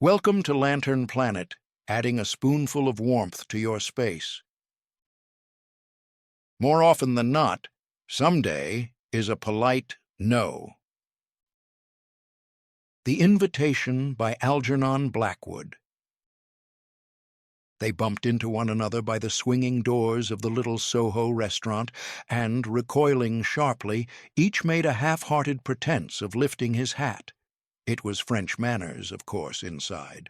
Welcome to Lantern Planet, adding a spoonful of warmth to your space. More often than not, someday is a polite no. The Invitation by Algernon Blackwood. They bumped into one another by the swinging doors of the little Soho restaurant, and, recoiling sharply, each made a half-hearted pretense of lifting his hat. It was French manners, of course, inside.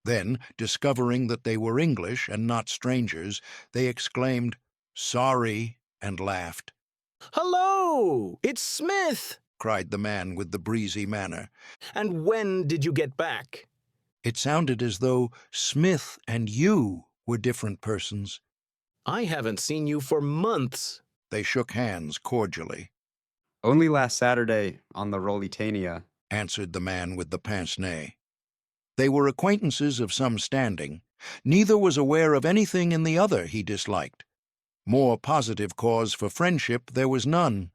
Then, discovering that they were English and not strangers, they exclaimed, "Sorry," and laughed. "Hello! It's Smith!" cried the man with the breezy manner. "And when did you get back?" It sounded as though Smith and you were different persons. "I haven't seen you for months." They shook hands cordially. Only last Saturday on the Rolitania, Answered the man with the pince-nez. They were acquaintances of some standing. Neither was aware of anything in the other he disliked. More positive cause for friendship there was none.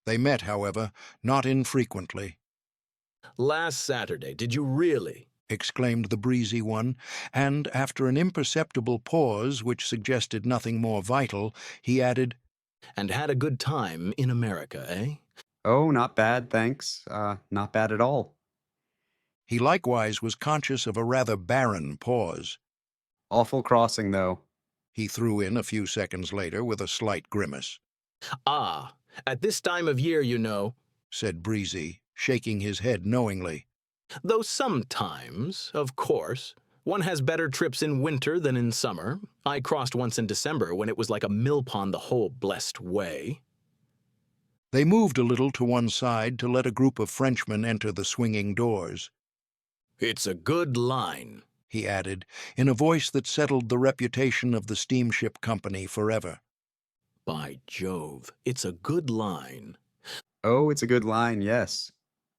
They met, however, not infrequently. "Last Saturday, did you really?" Exclaimed the breezy one, and after an imperceptible pause which suggested nothing more vital, he added, "And had a good time in America, eh?" oh, not bad, thanks. Not bad at all. He likewise was conscious of a rather barren pause. Awful crossing, though. He threw in a few seconds later with a slight grimace. "Ah, at this time of year, you know." Said Breezy, shaking his head knowingly. "Though sometimes, of course, one has better trips in winter than in summer. I crossed once in December when it was like a millpond the whole blessed way." They moved a little to one side to let a group of Frenchmen enter the swinging doors. "It's a good line," he added, in a voice that settled the reputation of the steamship company forever. "By Jove, it's a good line." Oh, it's a good line, yes.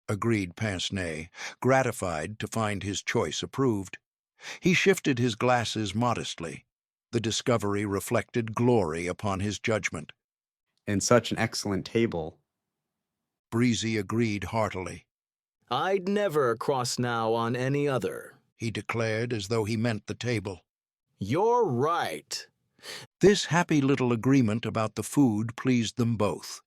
Agreed pince-nez, gratified to find his choice approved. He shifted his glasses modestly. The discovery reflected glory upon his judgment. And such an excellent table. Breezy agreed heartily. "I'd never cross now on any other," he declared as though he meant the table. "You're right." This happy little agreement about the food pleased them both.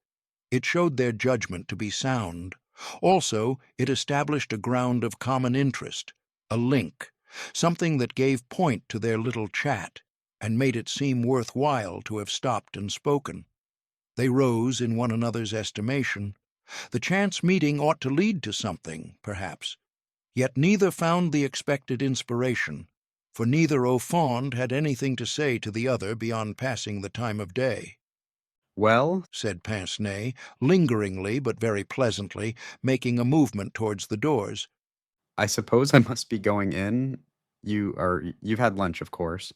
It showed their judgment to be sound. Also, it established a ground of common interest, a link, something that gave point to their little chat and made it seem worthwhile to have stopped and spoken. They rose in one another's estimation. The chance meeting ought to lead to something, perhaps. Yet neither found the expected inspiration, for neither au fond had anything to say to the other beyond passing the time of day. Well, Said pince-nez, lingeringly but very pleasantly, making a movement towards the doors. I suppose I must be going in. You've had lunch, of course.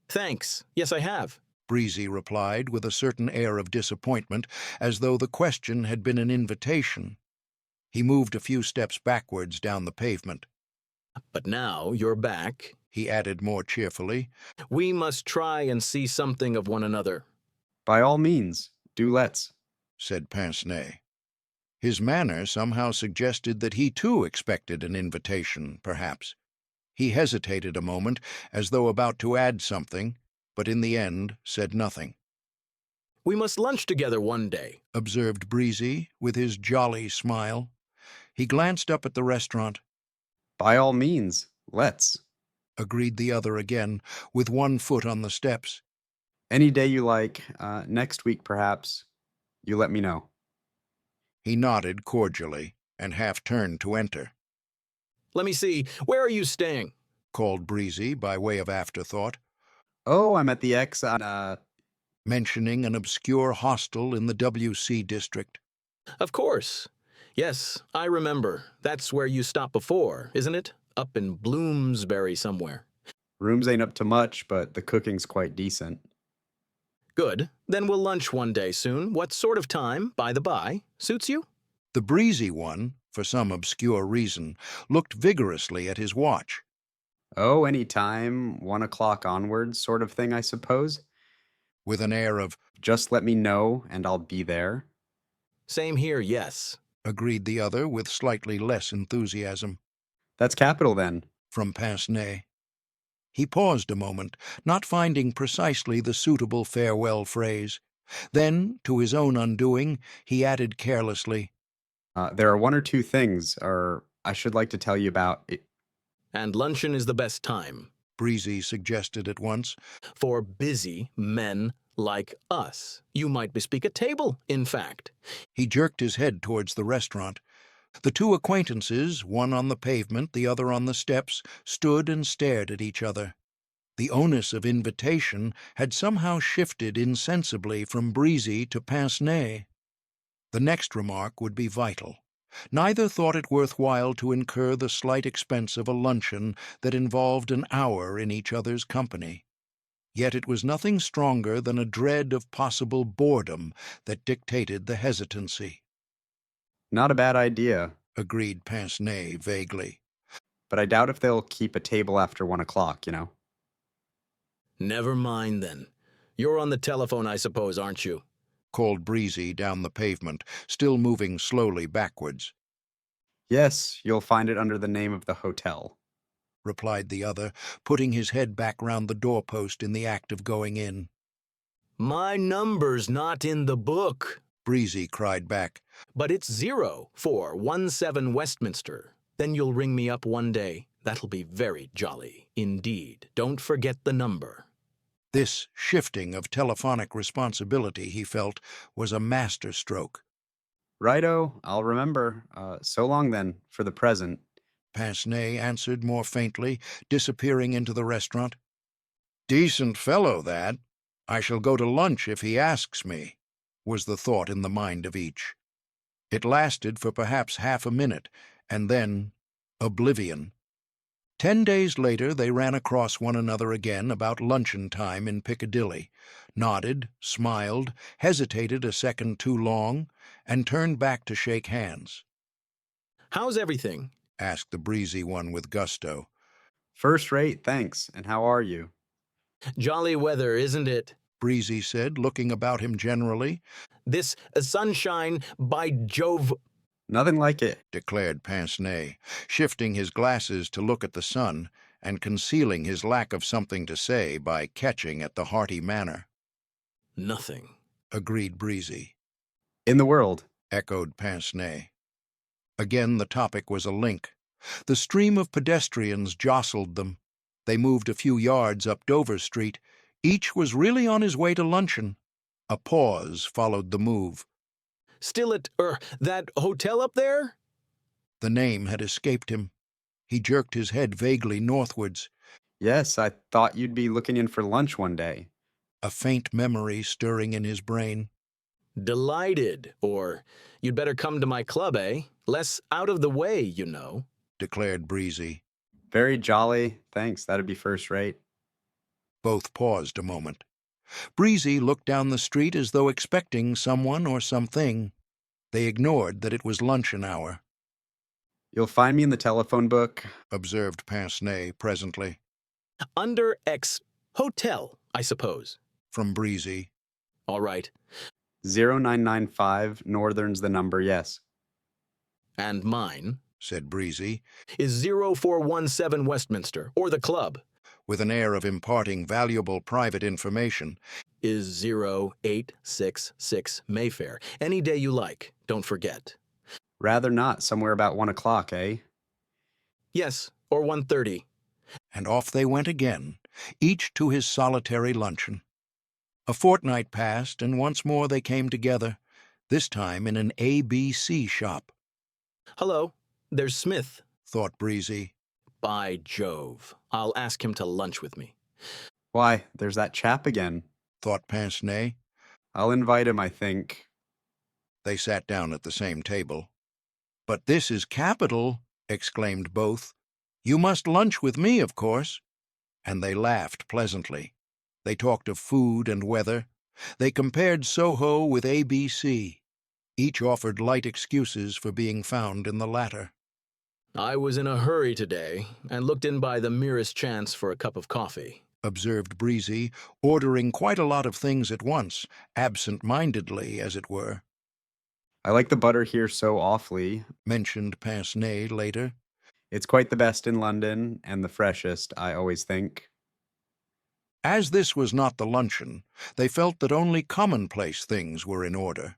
"Thanks. Yes, I have." Breezy replied with a certain air of disappointment, as though the question had been an invitation. He moved a few steps backwards down the pavement. "But now you're back," he added more cheerfully. "we must try and see something of one another." By all means, do let's. Said pince-nez. His manner somehow suggested that he too expected an invitation, perhaps. He hesitated a moment, as though about to add something, but in the end said nothing. "We must lunch together one day," observed Breezy, with his jolly smile. He glanced up at the restaurant. By all means, let's. Agreed the other again, with one foot on the steps. Any day you like, next week perhaps, you let me know. He nodded cordially, and half-turned to enter. "Let me see, where are you staying?" called Breezy by way of afterthought. Oh, I'm at the X on, mentioning an obscure hostel in the WC district. "Of course. Yes, I remember. That's where you stopped before, isn't it? Up in Bloomsbury somewhere." Rooms ain't up to much, but the cooking's quite decent. "Good. Then we'll lunch one day soon. What sort of time, by the by, suits you?" The breezy one, for some obscure reason, looked vigorously at his watch. Oh, any time, 1 o'clock onwards sort of thing, I suppose. With an air of, just let me know, and I'll be there. "Same here, yes," agreed the other with slightly less enthusiasm. That's capital then. from Pince-Nez. He paused a moment, not finding precisely the suitable farewell phrase. Then, to his own undoing, he added carelessly, There are one or two things, or I should like to tell you about. And luncheon is the best time. Breezy suggested at once. For busy men like us. You might bespeak a table, in fact. He jerked his head towards the restaurant. The two acquaintances, one on the pavement, the other on the steps, stood and stared at each other. The onus of invitation had somehow shifted insensibly from Breezy to Pince-Nez. The next remark would be vital. Neither thought it worthwhile to incur the slight expense of a luncheon that involved an hour in each other's company. Yet it was nothing stronger than a dread of possible boredom that dictated the hesitancy. Not a bad idea, Agreed Pince-Nez vaguely. but I doubt if they'll keep a table after 1 o'clock. Never mind then. You're on the telephone, I suppose, aren't you? Called Breezy down the pavement, still moving slowly backwards. Yes, you'll find it under the name of the hotel. Replied the other, putting his head back round the doorpost in the act of going in. My number's not in the book. Breezy cried back. But it's 0417 Westminster. Then you'll ring me up one day. That'll be very jolly, indeed. Don't forget the number. This shifting of telephonic responsibility, he felt, was a masterstroke. Righto, I'll remember. So long then, for the present. Pince-Nez answered more faintly, disappearing into the restaurant. Decent fellow, that. I shall go to lunch if he asks me, was the thought in the mind of each. It lasted for perhaps half a minute, and then oblivion. 10 days later they ran across one another again about luncheon time in Piccadilly, nodded, smiled, hesitated a second too long, and turned back to shake hands. How's everything? Asked the breezy one with gusto. First rate, thanks. And how are you? Jolly weather, isn't it? Breezy said, looking about him generally. This sunshine, by Jove. Nothing like it. Declared Pince-Nez, shifting his glasses to look at the sun and concealing his lack of something to say by catching at the hearty manner. Nothing. Agreed Breezy. In the world. Echoed Pince-Nez. Again the topic was a link. The stream of pedestrians jostled them. They moved a few yards up Dover Street. Each was really on his way to luncheon. A pause followed the move. Still at, that hotel up there? The name had escaped him. He jerked his head vaguely northwards. Yes, I thought you'd be looking in for lunch one day. A faint memory stirring in his brain. Delighted. Or, you'd better come to my club, eh? Less out of the way, you know. Declared Breezy. Very jolly. Thanks, that'd be first rate. Both paused a moment. Breezy looked down the street as though expecting someone or something. They ignored that it was luncheon hour. You'll find me in the telephone book, Observed Pince-Nez presently. Under X hotel, I suppose. From Breezy. All right. 0995, Northern's the number, yes. And mine, Said Breezy, is 0417 Westminster, or the club. with an air of imparting valuable private information. Is 0866 Mayfair. Any day you like, don't forget. Rather not, somewhere about 1 o'clock, eh? Yes, or 1:30. And off they went again, each to his solitary luncheon. A fortnight passed, and once more they came together, this time in an ABC shop. Hello, there's Smith. Thought Breezy. By Jove, I'll ask him to lunch with me. Why, there's that chap again. Thought Pince-Nez. I'll invite him, I think. They sat down at the same table. But this is capital, exclaimed both. You must lunch with me, of course. And they laughed pleasantly. They talked of food and weather. They compared Soho with ABC. Each offered light excuses for being found in the latter. I was in a hurry today, and looked in by the merest chance for a cup of coffee. Observed Breezy, ordering quite a lot of things at once, absent-mindedly, as it were. I like the butter here so awfully. Mentioned Pince-Nez later. It's quite the best in London, and the freshest, I always think. As this was not the luncheon, they felt that only commonplace things were in order.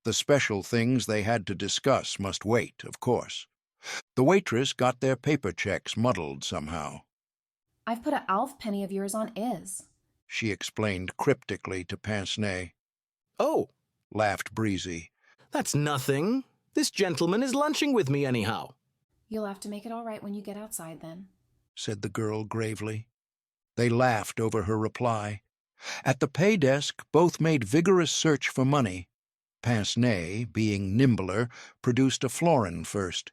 The special things they had to discuss must wait, of course. The waitress got their paper checks muddled somehow. I've put a Alf penny of yours on Is. She explained cryptically to pince nez. Oh, Laughed Breezy. that's nothing. This gentleman is lunching with me anyhow. You'll have to make it all right when you get outside then. Said the girl gravely. They laughed over her reply. At the pay desk, both made vigorous search for money. Pince nez, being nimbler, produced a florin first.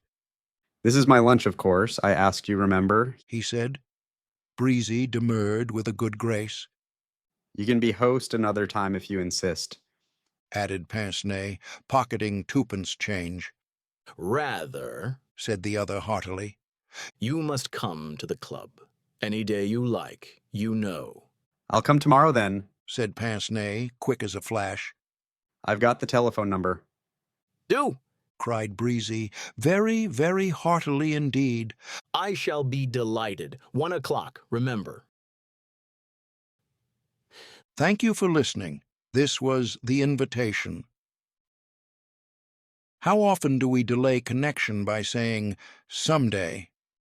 This is my lunch, of course. I ask you, remember? He said. Breezy demurred with a good grace. You can be host another time if you insist. Added pince nez, pocketing twopence change. Rather, Said the other heartily. you must come to the club. Any day you like, you know. I'll come tomorrow then. Said pince nez, quick as a flash. I've got the telephone number. Do. Cried Breezy, very, very heartily indeed. I shall be delighted. 1 o'clock, remember. Thank you for listening. This was The Invitation. How often do we delay connection by saying, someday?